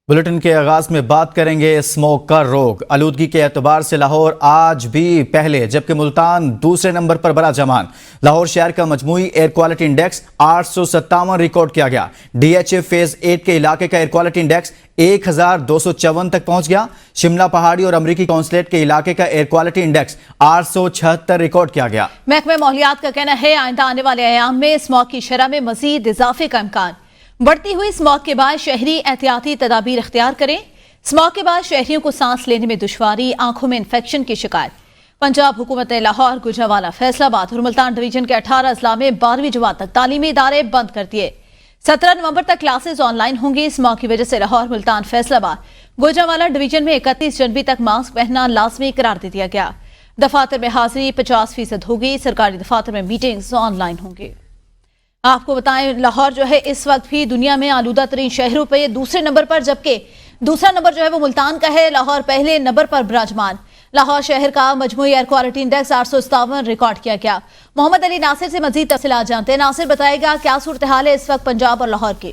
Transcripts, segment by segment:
Bulletin کے آغاز میں بات کریں گے اسموک کا روگ۔ آلودگی کے اعتبار سے لاہور آج بھی پہلے جبکہ ملتان دوسرے نمبر پر برا جمان۔ لاہور شہر کا مجموعی ایئر کوالٹی انڈیکس 857 ریکارڈ کیا گیا۔ ڈی ایچ اے فیز 8 کے علاقے کا ایئر کوالٹی انڈیکس 1254 تک پہنچ گیا۔ شملہ پہاڑی اور امریکی کونسلیٹ کے علاقے کا ایئر کوالٹی انڈیکس 876 ریکارڈ کیا گیا۔ محکمہ ماحولیات کا کہنا ہے آئندہ آنے والے ایام میں اسموگ کی شرح میں مزید اضافے کا امکان۔ بڑھتی ہوئی اسموگ کے بعد شہری احتیاطی تدابیر اختیار کریں۔ اسموگ کے بعد شہریوں کو سانس لینے میں دشواری، آنکھوں میں انفیکشن کی شکایت۔ پنجاب حکومت نے لاہور، گوجرانوالہ، فیصل آباد اور ملتان ڈویژن کے 18 اضلاع میں 12ویں جماعت تک تعلیمی ادارے بند کر دیے۔ 17 نومبر تک کلاسز آن لائن ہوں گی۔ اسموگ کی وجہ سے لاہور، ملتان، فیصل آباد، گوجرانوالہ ڈویژن میں 31 جنوری تک ماسک پہننا لازمی قرار دے دیا گیا۔ دفاتر میں حاضری 50% ہوگی۔ سرکاری دفاتر میں میٹنگز آن لائن ہوں گی۔ آپ کو بتائیں لاہور جو ہے اس وقت بھی دنیا میں آلودہ ترین شہروں پہ دوسرے نمبر پر، جبکہ دوسرا نمبر جو ہے وہ ملتان کا ہے۔ لاہور پہلے نمبر پر براجمان۔ لاہور شہر کا مجموعی ایئر کوالٹی انڈیکس 857 ریکارڈ کیا گیا۔ محمد علی ناصر سے مزید تفصیلات جانتے ہیں۔ ناصر بتائے گا کیا صورتحال ہے اس وقت پنجاب اور لاہور کی؟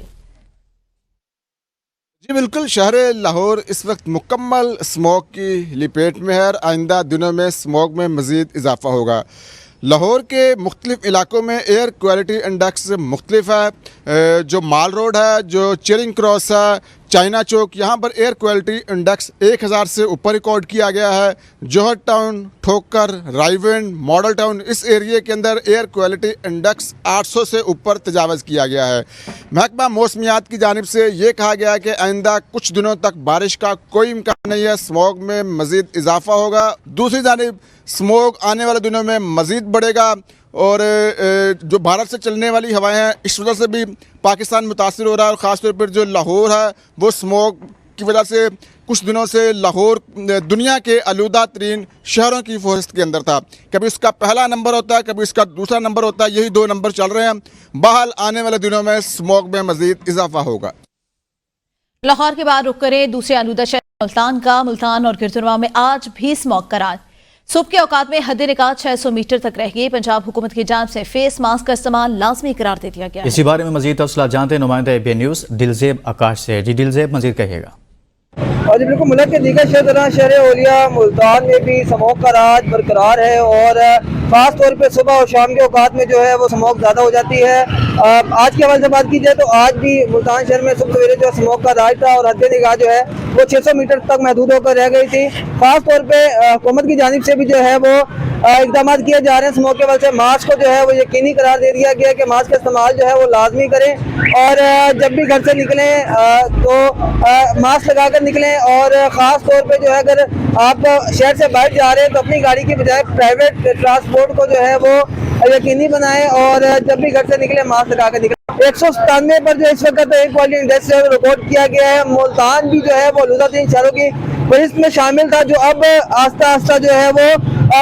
جی بالکل، شہر لاہور اس وقت مکمل اسموگ کی لپیٹ میں ہے اور آئندہ دنوں میں اسموگ میں مزید اضافہ ہوگا۔ لاہور کے مختلف علاقوں میں ایئر کوالٹی انڈیکس مختلف ہے۔ جو مال روڈ ہے، جو چیرنگ کراس ہے، چائنا چوک، یہاں پر ایئر کوالٹی انڈیکس 1000 سے اوپر ریکارڈ کیا گیا ہے۔ جوہر ٹاؤن، ٹھوکر، رائیونڈ، ماڈل ٹاؤن، اس ایریے کے اندر ایئر کوالٹی انڈیکس 800 سے اوپر تجاوز کیا گیا ہے۔ محکمہ موسمیات کی جانب سے یہ کہا گیا ہے کہ آئندہ کچھ دنوں تک بارش کا کوئی امکان نہیں ہے، اسموگ میں مزید اضافہ ہوگا۔ دوسری جانب اسموگ آنے والے دنوں میں مزید بڑھے گا اور جو بھارت سے چلنے والی ہوائیں ہیں اس وجہ سے بھی پاکستان متاثر ہو رہا ہے، اور خاص طور پر جو لاہور ہے وہ اسموگ کی وجہ سے کچھ دنوں سے لاہور دنیا کے آلودہ ترین شہروں کی فہرست کے اندر تھا۔ کبھی اس کا پہلا نمبر ہوتا ہے، کبھی اس کا دوسرا نمبر ہوتا ہے، یہی 2 نمبر چل رہے ہیں۔ بہرحال آنے والے دنوں میں اسموگ میں مزید اضافہ ہوگا۔ لاہور کے بعد رخ کریں دوسرے آلودہ شہر ملتان کا۔ ملتان اور گردروا میں آج بھی اسموگ کا راج۔ صبح کے اوقات میں حد نکات 600 میٹر تک رہ گئی۔ پنجاب حکومت کی جانب سے فیس ماسک کا استعمال لازمی قرار دے دیا گیا۔ اسی بارے میں مزید تفصیلات جانتے ہیں نمائندہ ABN نیوز دلزیب آکاش سے۔ جی دلزیب، مزید کہیے گا۔ اور جی بالکل، ملک کے دیگر شہر شہر اولیا ملتان میں بھی اسموگ کا راج برقرار ہے، اور خاص طور پہ صبح اور شام کے اوقات میں جو ہے وہ اسموگ زیادہ ہو جاتی ہے۔ آج کے حوالے سے بات کی جائے تو آج بھی ملتان شہر میں صبح سویرے جو اسموگ کا راج تھا، اور حد نگاہ جو ہے وہ 600 میٹر تک محدود ہو کر رہ گئی تھی۔ خاص طور پہ حکومت کی جانب سے بھی جو ہے وہ اقدامات کیے جا رہے ہیں۔ اسموگ کے وجہ سے ماسک کو جو ہے وہ یقینی قرار دے دیا گیا کہ ماسک کا استعمال جو ہے وہ لازمی کریں، اور جب بھی گھر سے نکلیں تو ماسک لگا کر نکلیں، اور خاص طور پہ جو ہے اگر آپ شہر سے باہر جا رہے ہیں تو اپنی گاڑی کی بجائے پرائیویٹ ٹرانسپورٹ کو جو ہے وہ یقینی بنائیں، اور جب بھی گھر سے نکلیں ماسک لگا کر نکلیں۔ 197 پر جو اس وقت ایئر کوالٹی انڈیکس ریکارڈ کیا گیا ہے۔ ملتان بھی جو ہے وہ آلودہ ترین شہروں کی فہرست میں شامل تھا، جو اب آہستہ آہستہ جو ہے وہ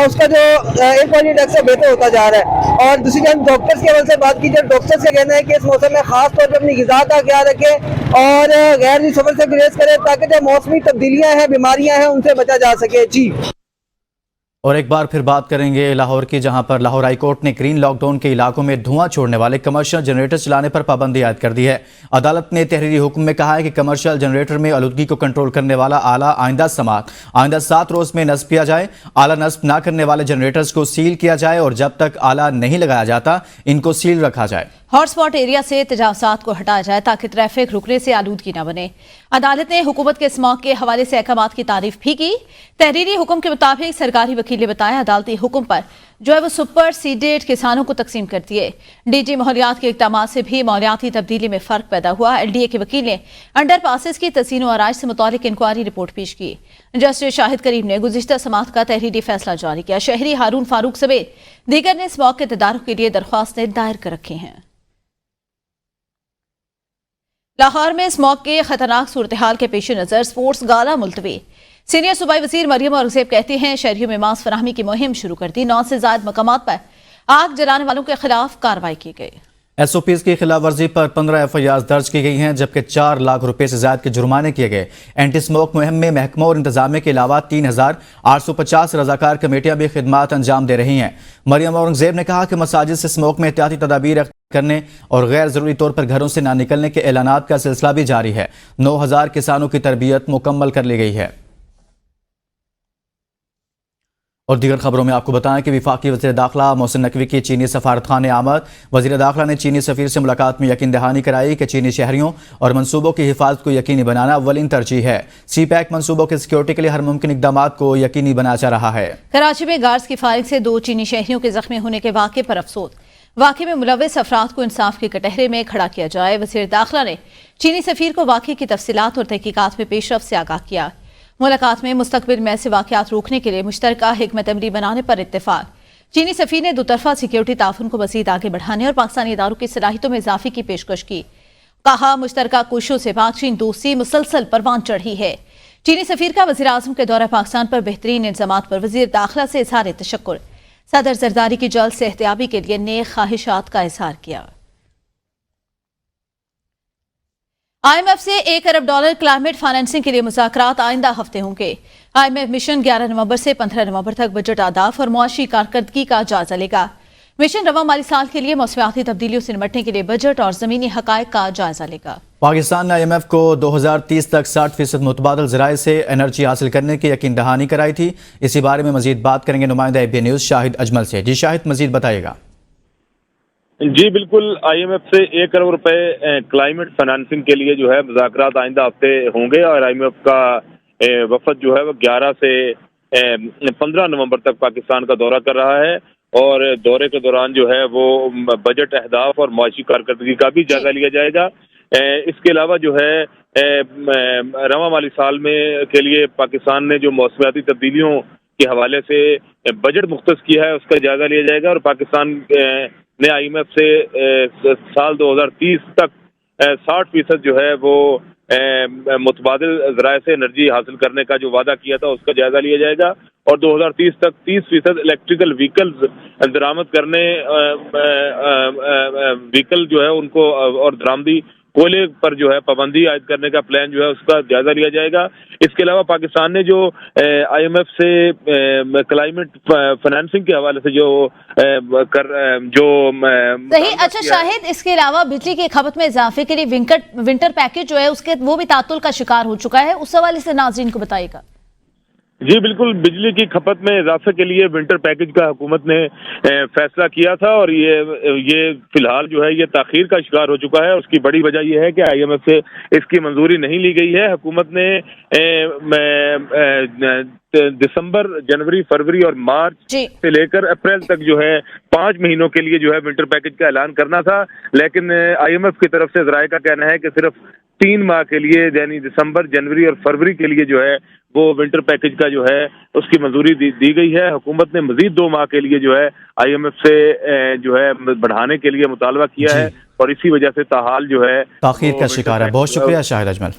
اس کا جو ایئر کوالٹی انڈیکس ہے بہتر ہوتا جا رہا ہے۔ اور دوسری جانب ڈاکٹرز کے حوالے سے بات کی جائے، ڈاکٹرز کا کہنا ہے کہ اس موسم میں خاص طور پہ اپنی غذا کا خیال رکھیں اور غیر ضروری سفر سے گریز کریں، تاکہ جو موسمی تبدیلیاں ہیں، بیماریاں ہیں، ان سے بچا جا سکے۔ جی اور ایک بار پھر بات کریں گے لاہور کی، جہاں پر لاہور ہائی کورٹ نے گرین لاک ڈاؤن کے علاقوں میں دھواں چھوڑنے والے کمرشل جنریٹر چلانے پر پابندی عائد کر دی ہے۔ عدالت نے تحریری حکم میں کہا ہے کہ کمرشل جنریٹر میں آلودگی کو کنٹرول کرنے والا آلہ آئندہ 7 روز میں نصب کیا جائے۔ آلہ نصب نہ کرنے والے جنریٹرز کو سیل کیا جائے، اور جب تک آلہ نہیں لگایا جاتا ان کو سیل رکھا جائے۔ ہاٹ سپاٹ ایریا سے تجاوزات کو ہٹایا جائے تاکہ ٹریفک رکنے سے آلودگی نہ بنے۔ عدالت نے حکومت کے اسموگ کے حوالے سے احکامات کی تعریف بھی کی۔ تحریری حکم کے مطابق سرکاری وکیل نے بتایا عدالتی حکم پر جو ہے وہ سپر سیڈیڈ کسانوں کو تقسیم کر دیے۔ DG ماحولیات کے اقدامات سے بھی ماحولیاتی تبدیلی میں فرق پیدا ہوا۔ LDA کے وکیل نے انڈر پاسز کی تزئین و آرائش سے متعلق انکوائری رپورٹ پیش کی۔ جسٹس شاہد کریم نے گزشتہ سماعت کا تحریری فیصلہ جاری کیا۔ شہری ہارون فاروق سمیت دیگر نے اسموگ کے تدارک کے لیے درخواستیں دائر کر رکھی ہیں۔ لاہور میں اسموگ کے خطرناک صورتحال کے پیش نظر سپورٹس گالا ملتوی۔ سینئر صوبائی وزیر مریم اورنگزیب کہتے ہیں شہریوں میں ماسک فراہمی کی مہم شروع کر دی۔ 9 سے زائد مقامات پر آگ جلانے والوں کے خلاف کارروائی کی گئی۔ SOPs کی خلاف ورزی پر 15 FIRs درج کی گئی ہیں، جبکہ 4 لاکھ روپے سے زائد کے جرمانے کیے گئے۔ اینٹی اسموک مہم میں محکموں اور انتظامیہ کے علاوہ 3850 رضاکار کمیٹیاں بھی خدمات انجام دے رہی ہیں۔ مریم اورنگزیب نے کہا کہ مساجد سے اسموک میں احتیاطی تدابیر کرنے اور غیر ضروری طور پر گھروں سے نہ نکلنے کے اعلانات کا سلسلہ بھی جاری ہے۔ 9000 کسانوں کی تربیت مکمل کر لی گئی ہے۔ اور دیگر خبروں میں آپ کو بتائیں کہ وفاقی وزیر داخلہ محسن نقوی کی چینی سفارتخانے آمد۔ وزیر داخلہ نے چینی سفیر سے ملاقات میں یقین دہانی کرائی کہ چینی شہریوں اور منصوبوں کی حفاظت کو یقینی بنانا اولین ترجیح ہے۔ سی پیک منصوبوں کی سیکیورٹی کے لیے ہر ممکن اقدامات کو یقینی بنایا جا رہا ہے۔ کراچی میں گارڈز کی فائرنگ سے 2 چینی شہریوں کے زخمی ہونے کے واقعے پر افسوس۔ واقعے میں ملوث افراد کو انصاف کے کٹہرے میں کھڑا کیا جائے۔ وزیر داخلہ نے چینی سفیر کو واقعے کی تفصیلات اور تحقیقات میں پیش رفت سے آگاہ کیا۔ ملاقات میں مستقبل میں ایسے واقعات روکنے کے لیے مشترکہ حکمت عملی بنانے پر اتفاق۔ چینی سفیر نے 2 طرفہ سیکیورٹی تعاون کو مزید آگے بڑھانے اور پاکستانی اداروں کی صلاحیتوں میں اضافے کی پیشکش کی۔ کہا مشترکہ کوششوں سے پاک چین دوستی مسلسل پروان چڑھی ہے۔ چینی سفیر کا وزیر اعظم کے دورہ پاکستان پر بہترین انتظامات پر وزیر داخلہ سے اظہار تشکر۔ صدر زرداری کی جلد صحتیابی کے لیے نیک خواہشات کا اظہار کیا۔ IMF سے $1 ارب کلائمیٹ فائنینسنگ کے لیے مذاکرات آئندہ ہفتے ہوں گے۔ IMF مشن 11 نومبر سے 15 نومبر تک بجٹ اہداف اور معاشی کارکردگی کا جائزہ لے گا۔ مشن رواں مالی سال کے لیے موسمیاتی تبدیلیوں سے نمٹنے کے لیے بجٹ اور زمینی حقائق کا جائزہ لے گا۔ پاکستان نے IMF کو 2030 تک 60% متبادل ذرائع سے انرجی حاصل کرنے کی یقین دہانی کرائی تھی۔ اسی بارے میں مزید بات کریں گے نمائندہ ABN نیوز شاہد اجمل سے۔ جی شاہد، مزید بتائیے گا۔ جی بالکل، IMF سے $1 ارب کلائمیٹ فائنانسنگ کے لیے جو ہے مذاکرات آئندہ ہفتے ہوں گے، اور IMF کا وفد جو ہے وہ 11 سے 15 نومبر تک پاکستان کا دورہ کر رہا ہے، اور دورے کے دوران جو ہے وہ بجٹ اہداف اور معاشی کارکردگی کا بھی جائزہ لیا جائے گا۔ اس کے علاوہ جو ہے رواں مالی سال میں کے لیے پاکستان نے جو موسمیاتی تبدیلیوں کے حوالے سے بجٹ مختص کیا ہے اس کا جائزہ لیا جائے گا، اور پاکستان نے IMF سے سال 2030 تک 60% جو ہے وہ متبادل ذرائع سے انرجی حاصل کرنے کا جو وعدہ کیا تھا اس کا جائزہ لیا جائے گا، اور 2030 تک 30% الیکٹریکل وہیکلز درآمد کرنے وہیکل جو ہے ان کو اور درآمدی کوئلے پر جو ہے پابندی عائد کرنے کا پلان جو ہے اس کا جائزہ لیا جائے گا۔ اس کے علاوہ پاکستان نے جو IMF سے کلائمیٹ فائنانسنگ کے حوالے سے جو صحیح۔ اچھا شاہد، اس کے علاوہ بجلی کی کھپت میں اضافے کے لیے ونٹر پیکج جو ہے اس کے وہ بھی تعطل کا شکار ہو چکا ہے، اس حوالے سے ناظرین کو بتائیے گا۔ جی بالکل، بجلی کی کھپت میں اضافے کے لیے ونٹر پیکج کا حکومت نے فیصلہ کیا تھا، اور یہ فی الحال جو ہے یہ تاخیر کا شکار ہو چکا ہے۔ اس کی بڑی وجہ یہ ہے کہ IMF سے اس کی منظوری نہیں لی گئی ہے۔ حکومت نے دسمبر، جنوری، فروری اور مارچ سے لے کر اپریل تک جو ہے 5 مہینوں کے لیے جو ہے ونٹر پیکج کا اعلان کرنا تھا، لیکن IMF کی طرف سے ذرائع کا کہنا ہے کہ صرف 3 ماہ کے لیے، یعنی دسمبر، جنوری اور فروری کے لیے جو ہے وہ ونٹر پیکج کا جو ہے اس کی منظوری دی گئی ہے۔ حکومت نے مزید 2 ماہ کے لیے جو ہے IMF سے جو ہے بڑھانے کے لیے مطالبہ کیا ہے، اور اسی وجہ سے تاحال جو ہے تاخیر کا شکار ہے۔ بہت شکریہ شاہد اجمل۔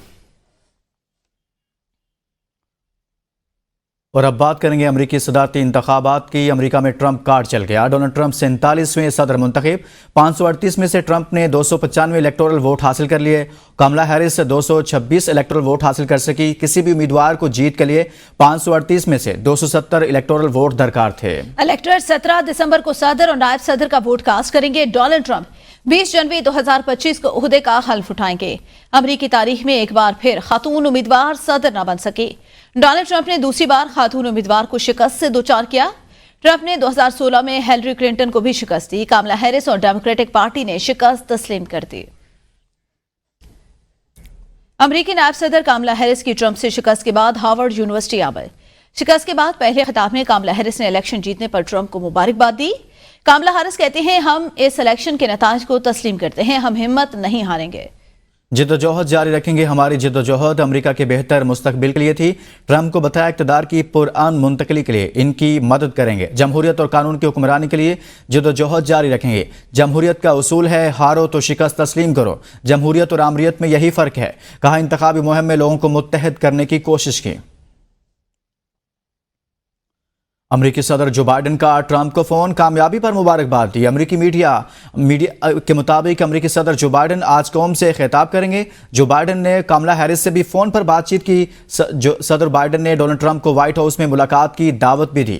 اور اب بات کریں گے امریکی صدارتی انتخابات کی۔ امریکہ میں ٹرمپ کارڈ چل گیا۔ ڈونلڈ ٹرمپ 47ویں صدر منتخب۔ 538 میں سے ٹرمپ نے 295 الیکٹورل ووٹ حاصل کر لیے۔ کاملا ہیرس 226 الیکٹورل ووٹ حاصل کر سکی۔ کسی بھی امیدوار کو جیت کے لیے 538 میں سے 270 الیکٹورل ووٹ درکار تھے۔ الیکٹورٹ 17 دسمبر کو صدر اور نائب صدر کا ووٹ کاسٹ کریں گے۔ ڈونلڈ ٹرمپ 20 جنوری 2025 کو عہدے کا حلف اٹھائیں گے۔ امریکی تاریخ میں ایک بار پھر خاتون امیدوار صدر نہ بن سکی۔ ڈونلڈ ٹرمپ نے دوسری بار خاتون امیدوار کو شکست سے دوچار کیا۔ ٹرمپ نے 2016 میں ہیلری کلنٹن کو بھی شکست دی۔ کاملا ہیرس اور ڈیموکریٹک پارٹی نے شکست تسلیم کر دی۔ امریکی نائب صدر کاملا ہیرس کی ٹرمپ سے شکست کے بعد ہارورڈ یونیورسٹی آمد۔ شکست کے بعد پہلے خطاب میں کاملا ہیرس نے الیکشن جیتنے پر ٹرمپ کو مبارکباد دی۔ کاملا ہیرس کہتے ہیں، ہم اس الیکشن کے نتائج کو تسلیم کرتے ہیں، ہم ہمت نہیں ہاریں گے۔ جدوجہد جاری رکھیں گے۔ ہماری جدوجہد امریکہ کے بہتر مستقبل کے لیے تھی۔ ٹرمپ کو بتایا اقتدار کی پرامن منتقلی کے لیے ان کی مدد کریں گے۔ جمہوریت اور قانون کی حکمرانی کے لیے جدوجہد جاری رکھیں گے۔ جمہوریت کا اصول ہے ہارو تو شکست تسلیم کرو۔ جمہوریت اور آمریت میں یہی فرق ہے۔ کہا انتخابی مہم میں لوگوں کو متحد کرنے کی کوشش کی۔ امریکی صدر جو بائیڈن کا ٹرمپ کو فون، کامیابی پر مبارکباد دی۔ امریکی میڈیا کے مطابق امریکی صدر جو بائیڈن آج قوم سے خطاب کریں گے۔ جو بائیڈن نے کاملا ہیرس سے بھی فون پر بات چیت کی۔ صدر بائیڈن نے ڈونلڈ ٹرمپ کو وائٹ ہاؤس میں ملاقات کی دعوت بھی دی۔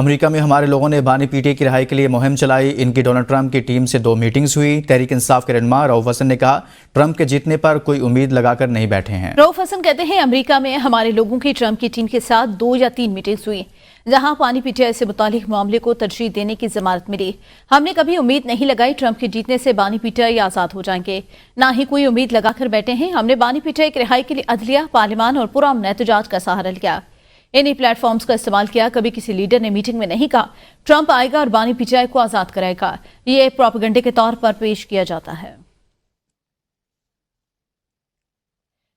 امریکہ میں ہمارے لوگوں نے بانی پی ٹی آئی کی رہائی کے لیے مہم چلائی. ان کی ڈونلڈ ٹرمپ کی ٹیم سے 2 میٹنگز ہوئی. تحریک انصاف کے رہنما رؤف حسن نے کہا ٹرمپ کے جیتنے پر کوئی امید لگا کر نہیں بیٹھے ہیں. رؤف حسن کہتے ہیں امریکہ میں ہمارے لوگوں کی ٹرمپ کی ٹیم کے ساتھ 2 یا 3 میٹنگز ہوئی جہاں بانی پی ٹی آئی سے متعلق معاملے کو ترجیح دینے کی ضمانت ملی. ہم نے کبھی امید نہیں لگائی ٹرمپ کے جیتنے سے بانی پی ٹی آئی آزاد ہو جائیں گے, نہ ہی کوئی امید لگا کر بیٹھے ہیں. ہم نے بانی پی ٹی آئی کی رہائی کے لیے عدلیہ, پارلیمان اور پرامن احتجاج کا سہارا لیا, انہی پلیٹ فارمز کا استعمال کیا. کبھی کسی لیڈر نے میٹنگ میں نہیں کہا ٹرمپ آئے گا اور بانی پی ٹی آئی کو آزاد کرائے گا. یہ پروپیگنڈے کے طور پر پیش کیا جاتا ہے.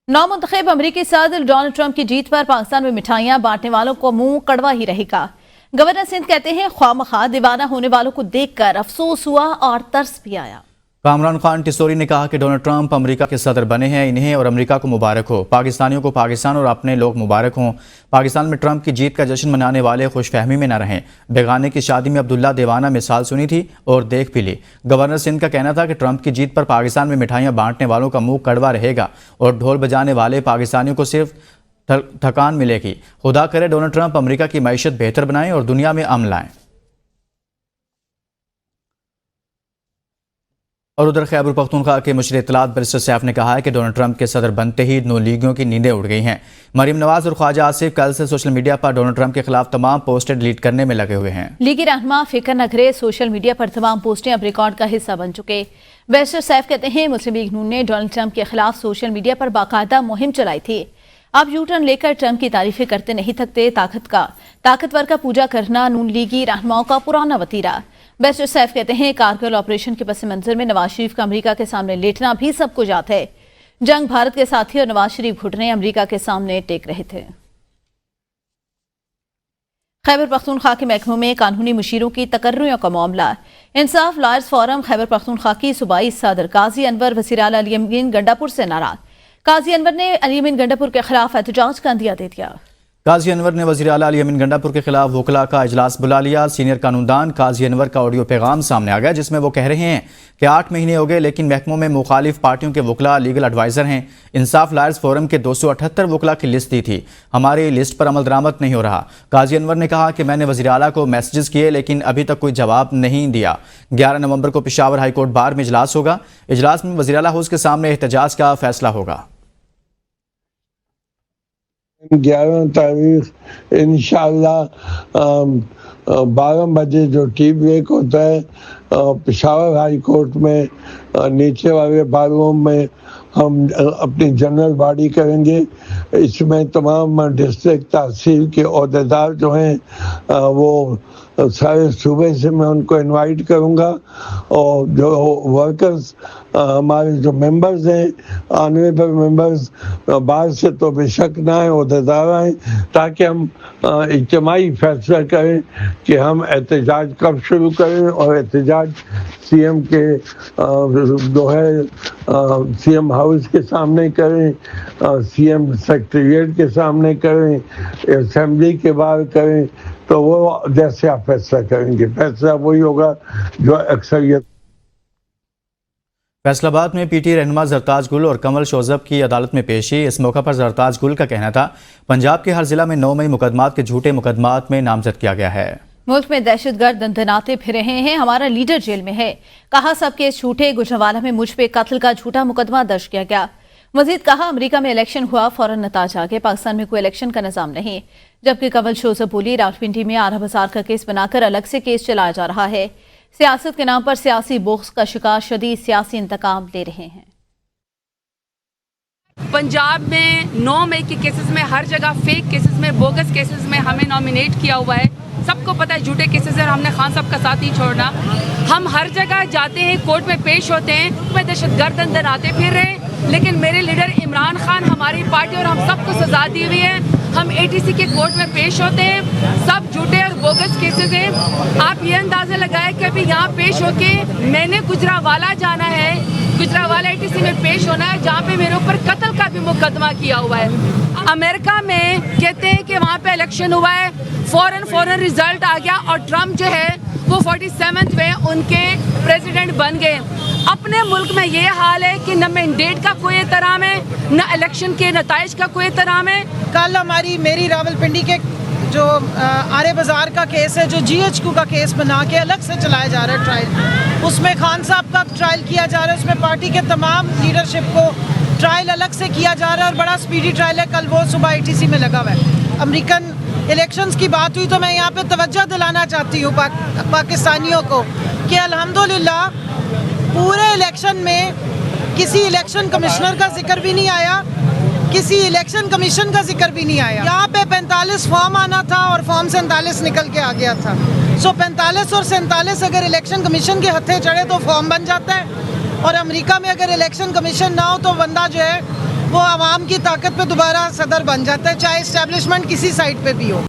نامنتخب امریکی صدر ڈونلڈ ٹرمپ کی جیت پر پاکستان میں مٹھائیاں بانٹنے والوں کو منہ کڑوا ہی رہے گا. گورنر سندھ کہتے ہیں خواہ مخواہ دیوانہ ہونے والوں کو دیکھ کر افسوس ہوا اور ترس بھی آیا. کامران خان ٹسوری نے کہا کہ ڈونلڈ ٹرمپ امریکہ کے صدر بنے ہیں, انہیں اور امریکہ کو مبارک ہو. پاکستانیوں کو پاکستان اور اپنے لوگ مبارک ہوں. پاکستان میں ٹرمپ کی جیت کا جشن منانے والے خوش فہمی میں نہ رہیں. بیگانے کی شادی میں عبداللہ دیوانہ مثال سنی تھی اور دیکھ بھی لی. گورنر سندھ کا کہنا تھا کہ ٹرمپ کی جیت پر پاکستان میں مٹھائیاں بانٹنے والوں کا منہ کڑوا رہے گا اور ڈھول بجانے والے پاکستانیوں کو صرف تھکان ملے گی. خدا کرے ڈونلڈ ٹرمپ امریکہ کی معیشت بہتر بنائیں اور دنیا میں امن لائیں. اور ادھر خیبر پختونخوا کے مشیر اطلاعات بیرسٹر سیف نے کہا ہے کہ ڈونلڈ ٹرمپ کے صدر بنتے ہی نون لیگیوں کی نیندیں اڑ گئی ہیں. مریم نواز اور خواجہ آصف کل سے سوشل میڈیا پر ڈونلڈ ٹرمپ کے خلاف تمام پوسٹیں ڈیلیٹ کرنے میں لگے ہوئے ہیں. لیگی رہنما فکر نگرے سوشل میڈیا پر تمام پوسٹیں اب ریکارڈ کا حصہ بن چکے. بیرسٹر سیف کہتے ہیں مسلم لیگ نون نے ڈونلڈ ٹرمپ کے خلاف سوشل میڈیا پر باقاعدہ مہم چلائی تھی. اب یو ٹرن لے کر ٹرمپ کی تعریفیں کرتے نہیں تھکتے. طاقتور کا پوجا کرنا نون لیگی رہنماؤں کا پرانا وتیرہ. بیرسٹر سیف کہتے ہیں کارگل آپریشن کے پس منظر میں نواز شریف کا امریکہ کے سامنے لیٹنا بھی سب کو یاد ہے. جنگ بھارت کے ساتھی اور نواز شریف گھٹنے امریکہ کے سامنے ٹیک رہے تھے. خیبر پختونخوا کے محکموں میں قانونی مشیروں کی تقرریوں کا معاملہ. انصاف لائرز فورم خیبر پختونخوا کی صوبائی صدر قاضی انور وزیر اعلیٰ علی امین گنڈاپور سے ناراض. قاضی انور نے علی امین گنڈاپور کے خلاف احتجاج کا عندیہ دے دیا. قاضی انور نے وزیر اعلیٰ علی امین گنڈاپور کے خلاف وکلاء کا اجلاس بلا لیا. سینئر قانوندان قاضی انور کا آڈیو پیغام سامنے آ گیا جس میں وہ کہہ رہے ہیں کہ 8 مہینے ہو گئے لیکن محکموں میں مخالف پارٹیوں کے وکلاء لیگل ایڈوائزر ہیں. انصاف لائرز فورم کے 278 وکلاء کی لسٹ دی تھی, ہماری لسٹ پر عمل درآمد نہیں ہو رہا. قاضی انور نے کہا کہ میں نے وزیر اعلیٰ کو میسیجز کیے لیکن ابھی تک کوئی جواب نہیں دیا. 11 نومبر کو پشاور ہائی کورٹ بار میں اجلاس ہوگا. اجلاس میں وزیر اعلیٰ ہاؤس کے سامنے احتجاج کا فیصلہ ہوگا. 11 تاریخ انشاءاللہ 12 بجے جو ٹی بریک ہوتا ہے پشاور ہائی کورٹ میں نیچے والے بار روم میں ہم اپنی جنرل باڈی کریں گے. اس میں تمام ڈسٹرکٹ تحصیل کے عہدیدار جو ہیں وہ سارے صوبے سے میں ان کو انوائٹ کروں گا, اور جو ورکرز ہمارے جو ممبرز ہیں آنریبل ممبرز باہر سے تو بے شک نہ آئیں, عہدیدار آئیں تاکہ ہم اجتماعی فیصلہ کریں کہ ہم احتجاج کب شروع کریں. اور احتجاج سی ایم کے جو ہے سی ایم ہاؤس کے سامنے کریں, سی ایم سیکریٹریٹ کے سامنے کریں, اسمبلی کے باہر کریں, تو وہ جیسے آپ فیصلہ کریں گے فیصلہ وہی ہوگا جو اکثریت. فیصل آباد میں پی ٹی رہنما زرتاج گل اور کمل شوزب کی عدالت میں پیشی. اس موقع پر زرتاج گل کا کہنا تھا پنجاب کے ہر ضلع میں 9 مئی مقدمات کے جھوٹے مقدمات میں نامزد کیا گیا ہے. ملک میں دہشت گرد دندناتے پھر رہے ہیں, ہمارا لیڈر جیل میں ہے. کہا سب کیس جھوٹے, گجرانوالہ میں مجھ پہ قتل کا جھوٹا مقدمہ درج کیا گیا. مزید کہا امریکہ میں الیکشن ہوا فوراً نتائج آ گئے, پاکستان میں کوئی الیکشن کا نظام نہیں. جبکہ کمل شوزب بولی راولپنڈی میں 18 ہزار کا کیس بنا کر الگ سے کیس چلایا جا رہا ہے. سیاست کے نام پر سیاسی بغض کا شکار شدید سیاسی انتقام لے رہے ہیں. پنجاب میں 9 مئی کے کیسز میں ہر جگہ فیک کیسز میں بوگس کیسز میں ہمیں نامینیٹ کیا ہوا ہے. سب کو پتہ ہے جھوٹے کیسز ہیں, ہم نے خان صاحب کا ساتھ ہی چھوڑنا. ہم ہر جگہ جاتے ہیں, کورٹ میں پیش ہوتے ہیں, میں دہشت گرد اندر آتے پھر رہے, لیکن میرے لیڈر عمران خان ہماری پارٹی اور ہم سب کو سزا دی ہوئی ہے. ہم ATC کے کورٹ میں پیش ہوتے ہیں, سب جھوٹے اور بوگس کیسز ہیں. آپ یہ اندازہ لگائیں کہ ابھی یہاں پیش ہو کے میں نے گجرانوالہ جانا ہے, گجرانوالہ ATC میں پیش ہونا ہے جہاں پہ میرے اوپر قتل کا بھی مقدمہ کیا ہوا ہے. امریکہ میں کہتے ہیں کہ وہاں پہ الیکشن ہوا ہے, فوراً رزلٹ آ گیا اور ٹرمپ جو ہے وہ 47 میں ان کے پریزیڈنٹ بن گئے. اپنے ملک میں یہ حال ہے کہ نہ مینڈیٹ کا کوئی احترام ہے, نہ الیکشن کے نتائج کا کوئی احترام ہے. کل میری راولپنڈی کے جو آرے بازار کا کیس ہے جو GHQ کا کیس بنا کے الگ سے چلایا جا رہا ہے ٹرائل، اس میں خان صاحب کا ٹرائل کیا جا رہا ہے، اس میں پارٹی کے تمام لیڈرشپ کو ٹرائل الگ سے کیا جا رہا ہے اور بڑا سپیڈی ٹرائل ہے. کل وہ صبح ATC میں لگا ہوا ہے. امریکن الیکشنز کی بات ہوئی تو میں یہاں پہ توجہ دلانا چاہتی ہوں پاکستانیوں کو کہ الحمدللہ پورے الیکشن میں کسی الیکشن کمشنر کا ذکر بھی نہیں آیا، کسی الیکشن کمیشن کا ذکر بھی نہیں آیا. یہاں پہ 45 فارم آنا تھا اور فارم 47 نکل کے آ گیا تھا. 45 اور 47 اگر الیکشن کمیشن کے ہتھے چڑھے تو فارم بن جاتا ہے، اور امریکہ میں اگر الیکشن کمیشن نہ ہو تو بندہ جو ہے وہ عوام کی طاقت پہ دوبارہ صدر بن جاتا ہے، چاہے اسٹیبلشمنٹ کسی سائڈ پہ بھی ہو.